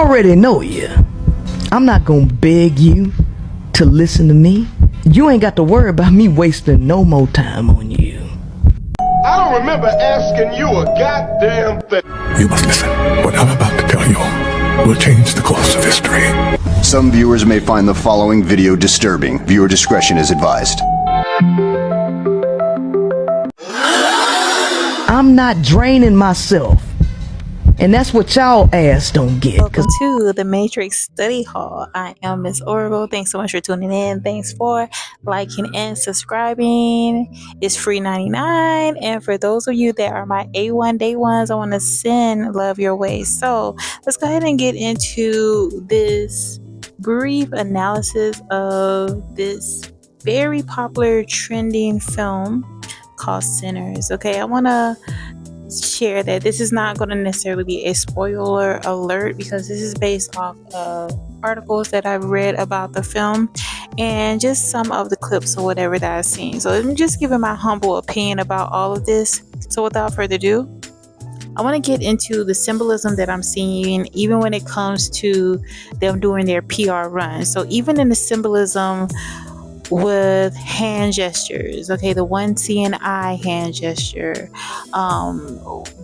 already know you. I'm not gonna beg you to listen to me. You ain't got to worry about me wasting no more time on you. I don't remember asking you a goddamn thing. You must listen. What I'm about to tell you will change the course of history. Some viewers may find the following video disturbing. Viewer discretion is advised. I'm not draining myself. And that's what y'all ass don't get. Welcome to the Matrix Study Hall. I am Miss Oracle. Thanks so much for tuning in. Thanks for liking and subscribing. It's free 99. And for those of you that are my A1 day ones, I want to send love your way. So let's go ahead and get into this brief analysis of this very popular trending film called Sinners. Okay, I want to share that this is not going to necessarily be a spoiler alert because this is based off of articles that I've read about the film and just some of the clips or whatever that I've seen. So I'm just giving my humble opinion about all of this. So without further ado, I want to get into the symbolism that I'm seeing even when it comes to them doing their PR run. So even in the symbolism with hand gestures, okay, the one seeing eye hand gesture,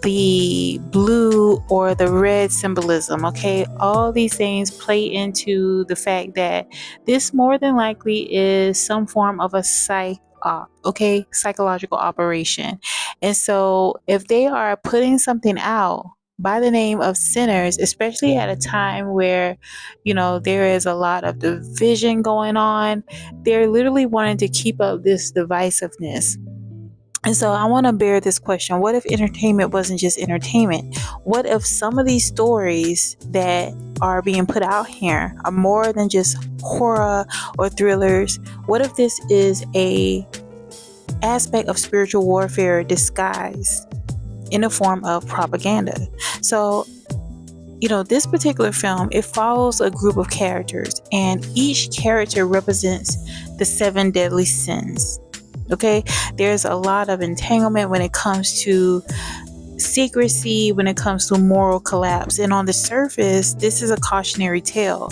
the blue or the red symbolism, okay, all these things play into the fact that this more than likely is some form of a psychological operation. And so if they are putting something out by the name of Sinners, especially at a time where, there is a lot of division going on, they're literally wanting to keep up this divisiveness. And so I want to bear this question. What if entertainment wasn't just entertainment? What if some of these stories that are being put out here are more than just horror or thrillers? What if this is a aspect of spiritual warfare disguised in the form of propaganda? So, this particular film, it follows a group of characters, and each character represents the 7 deadly sins. Okay, there's a lot of entanglement when it comes to secrecy, when it comes to moral collapse, and on the surface, this is a cautionary tale.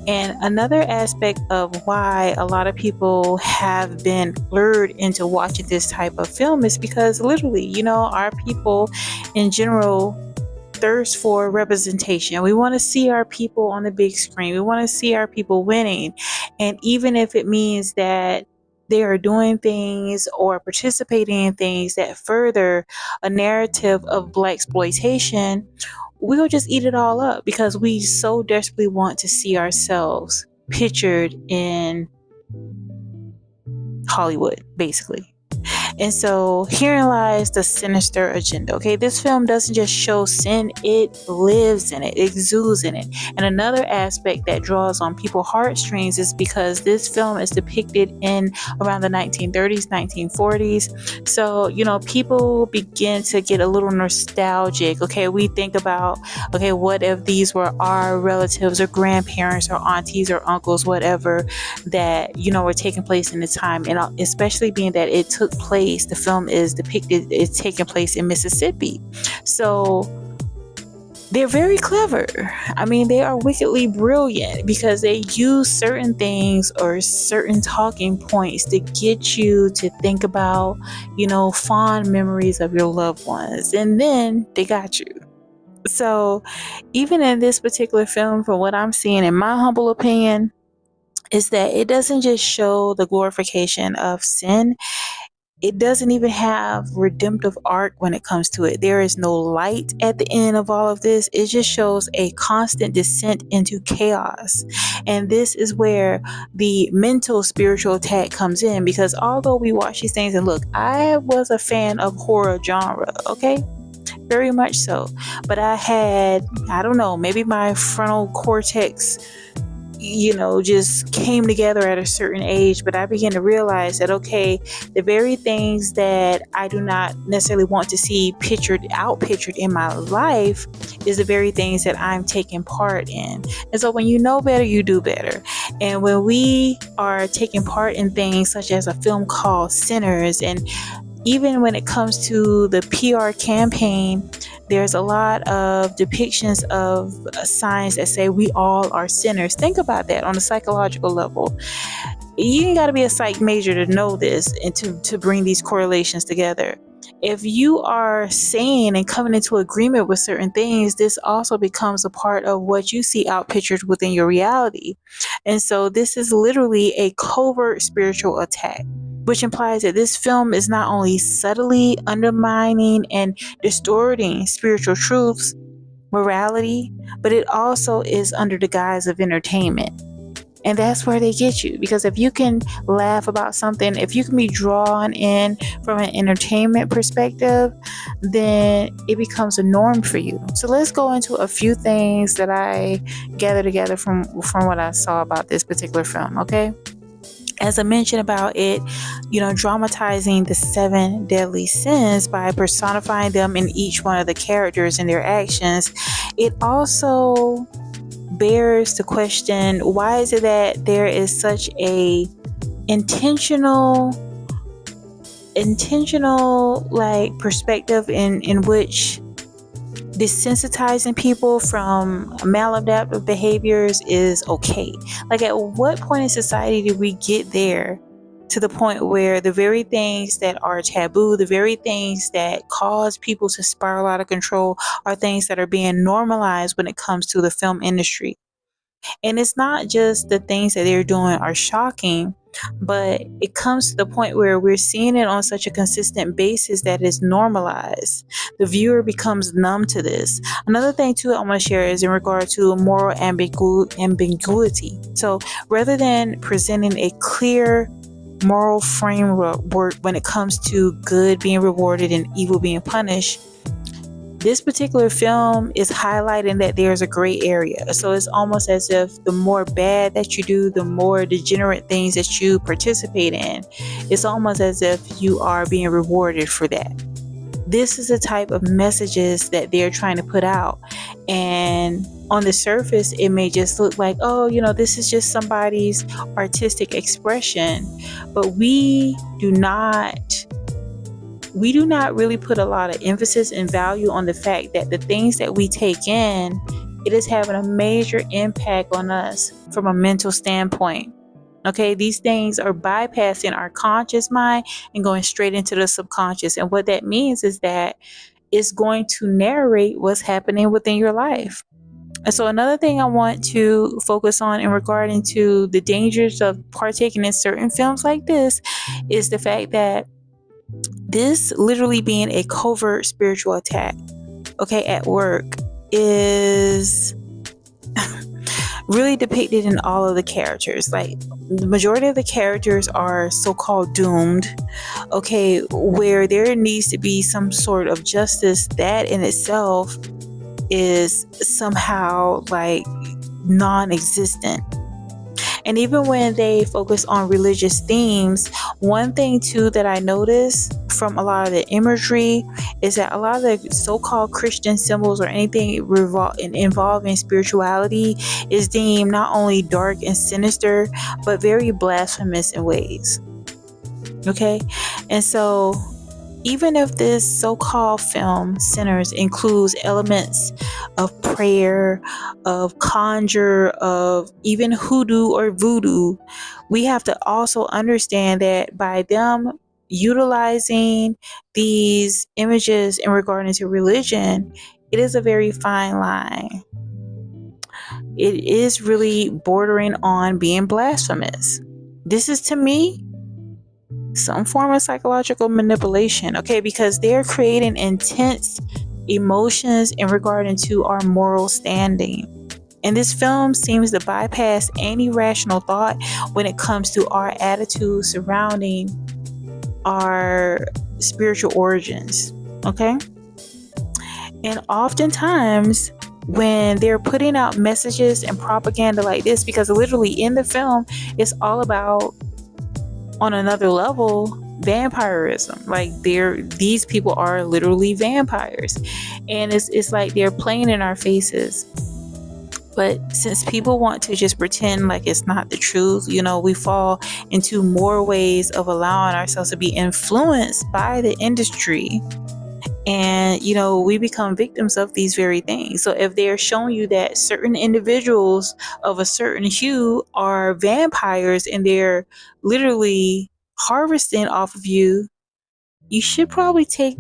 And another aspect of why a lot of people have been lured into watching this type of film is because literally, our people in general thirst for representation. We want to see our people on the big screen. We want to see our people winning. And even if it means that they are doing things or participating in things that further a narrative of Black exploitation, we'll just eat it all up because we so desperately want to see ourselves pictured in Hollywood, basically. And so herein lies the sinister agenda. Okay, this film doesn't just show sin, it lives in it, it exudes in it. And another aspect that draws on people's heartstrings is because this film is depicted in around the 1930s, 1940s. So, people begin to get a little nostalgic. Okay, we think about, okay, what if these were our relatives or grandparents or aunties or uncles, whatever, that, were taking place in the time. And especially being that it took place, the film is depicted, it's taking place in Mississippi. So they're very clever. I mean, they are wickedly brilliant because they use certain things or certain talking points to get you to think about, fond memories of your loved ones. And then they got you. So even in this particular film, from what I'm seeing, in my humble opinion, is that it doesn't just show the glorification of sin. It doesn't even have redemptive arc when it comes to it. There is no light at the end of all of this. It just shows a constant descent into chaos. And this is where the mental spiritual attack comes in, because although we watch these things, and look, I was a fan of horror genre, okay? Very much so. But I had, maybe my frontal cortex just came together at a certain age, but I began to realize that, okay, the very things that I do not necessarily want to see pictured in my life is the very things that I'm taking part in. And so when you know better, you do better. And when we are taking part in things such as a film called Sinners, and even when it comes to the PR campaign, there's a lot of depictions of signs that say we all are sinners. Think about that on a psychological level. You ain't got to be a psych major to know this and to bring these correlations together. If you are saying and coming into agreement with certain things, this also becomes a part of what you see outpictured within your reality. And so this is literally a covert spiritual attack, which implies that this film is not only subtly undermining and distorting spiritual truths, morality, but it also is under the guise of entertainment. And that's where they get you, because if you can laugh about something, if you can be drawn in from an entertainment perspective, then it becomes a norm for you. So let's go into a few things that I gathered together from what I saw about this particular film, okay? As I mentioned about it, dramatizing the 7 deadly sins by personifying them in each one of the characters and their actions, it also bears to question, why is it that there is such a intentional like perspective in which desensitizing people from maladaptive behaviors is okay? Like, at what point in society did we get there to the point where the very things that are taboo, the very things that cause people to spiral out of control, are things that are being normalized when it comes to the film industry? And it's not just the things that they're doing are shocking, but it comes to the point where we're seeing it on such a consistent basis that it's normalized. The viewer becomes numb to this. Another thing too I want to share is in regard to moral ambiguity. So rather than presenting a clear moral framework when it comes to good being rewarded and evil being punished, this particular film is highlighting that there's a gray area. So it's almost as if the more bad that you do, the more degenerate things that you participate in, it's almost as if you are being rewarded for that. This is the type of messages that they're trying to put out. And on the surface, it may just look like, oh, this is just somebody's artistic expression. But we do not really put a lot of emphasis and value on the fact that the things that we take in, it is having a major impact on us from a mental standpoint. Okay, these things are bypassing our conscious mind and going straight into the subconscious. And what that means is that it's going to narrate what's happening within your life. And so another thing I want to focus on in regarding to the dangers of partaking in certain films like this is the fact that this literally being a covert spiritual attack, okay, at work, is really depicted in all of the characters. Like, the majority of the characters are so-called doomed, okay, where there needs to be some sort of justice that in itself is somehow like non-existent. And even when they focus on religious themes, one thing too that I noticed from a lot of the imagery is that a lot of the so-called Christian symbols or anything involving spirituality is deemed not only dark and sinister, but very blasphemous in ways. Okay? And so even if this so-called film Sinners includes elements of prayer, of conjure, of even hoodoo or voodoo, we have to also understand that by them utilizing these images in regarding to religion, it is a very fine line. It is really bordering on being blasphemous. This is, to me, some form of psychological manipulation, okay, because they're creating intense emotions in regarding to our moral standing. And this film seems to bypass any rational thought when it comes to our attitude surrounding our spiritual origins, okay? And oftentimes when they're putting out messages and propaganda like this, because literally in the film, it's all about, on another level, vampirism. Like, these people are literally vampires, and it's like they're playing in our faces But since people want to just pretend like it's not the truth, we fall into more ways of allowing ourselves to be influenced by the industry. And, we become victims of these very things. So if they're showing you that certain individuals of a certain hue are vampires and they're literally harvesting off of you, you should probably take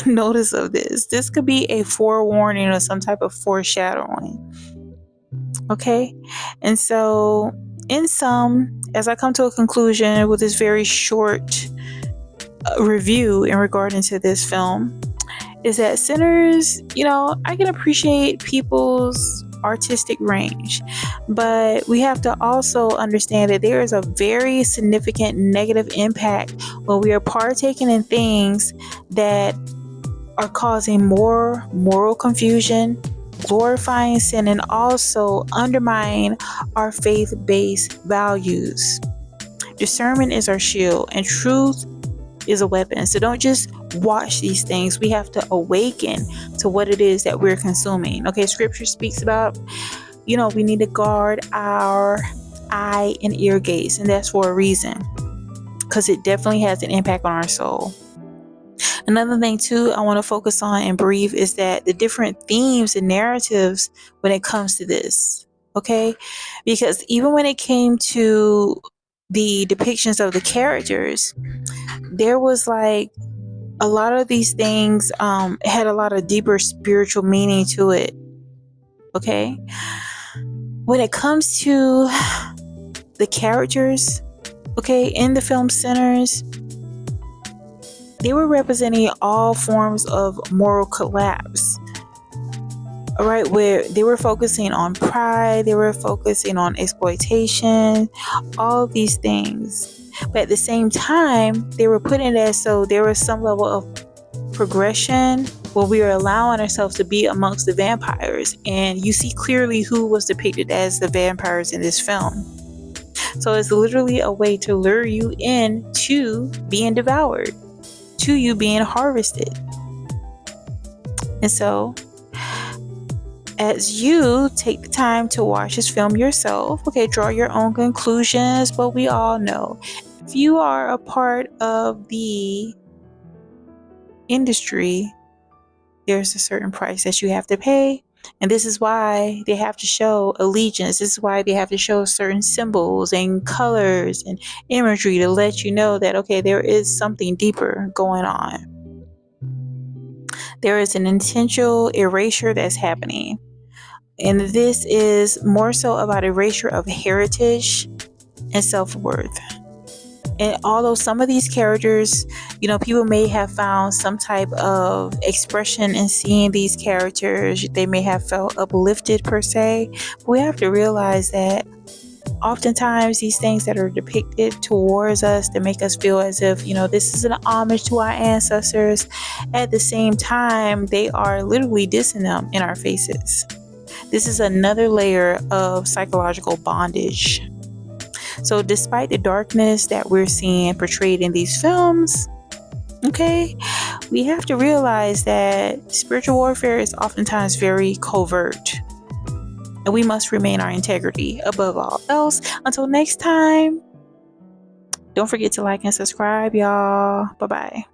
notice of this. This could be a forewarning or some type of foreshadowing. Okay. And so, in sum, as I come to a conclusion with this very short review in regarding to this film, is that Sinners, I can appreciate people's artistic range, but we have to also understand that there is a very significant negative impact when we are partaking in things that are causing more moral confusion, glorifying sin, and also undermine our faith-based values. Discernment is our shield, and truth is a weapon. So don't just watch these things. We have to awaken to what it is that we're consuming. Okay, scripture speaks about, we need to guard our eye and ear gates, and that's for a reason, because it definitely has an impact on our soul. Another thing too I want to focus on and brief is that the different themes and narratives when it comes to this. Okay, because even when it came to the depictions of the characters, there was like a lot of these things had a lot of deeper spiritual meaning to it. Okay, when it comes to the characters, okay, in the film Sinners, they were representing all forms of moral collapse. All right, where they were focusing on pride, they were focusing on exploitation, all of these things. But at the same time, they were putting it as so there was some level of progression where we are allowing ourselves to be amongst the vampires. And you see clearly who was depicted as the vampires in this film. So it's literally a way to lure you in to being devoured, to you being harvested. And so, as you take the time to watch this film yourself, okay, draw your own conclusions, but we all know if you are a part of the industry, there's a certain price that you have to pay. And this is why they have to show allegiance. This is why they have to show certain symbols and colors and imagery to let you know that, okay, there is something deeper going on. There is an intentional erasure that's happening. And this is more so about erasure of heritage and self-worth. And although some of these characters, people may have found some type of expression in seeing these characters, they may have felt uplifted per se, but we have to realize that oftentimes these things that are depicted towards us that make us feel as if, this is an homage to our ancestors, at the same time, they are literally dissing them in our faces. This is another layer of psychological bondage. So despite the darkness that we're seeing portrayed in these films, okay, we have to realize that spiritual warfare is oftentimes very covert. And we must remain our integrity above all else. Until next time, don't forget to like and subscribe, y'all. Bye-bye.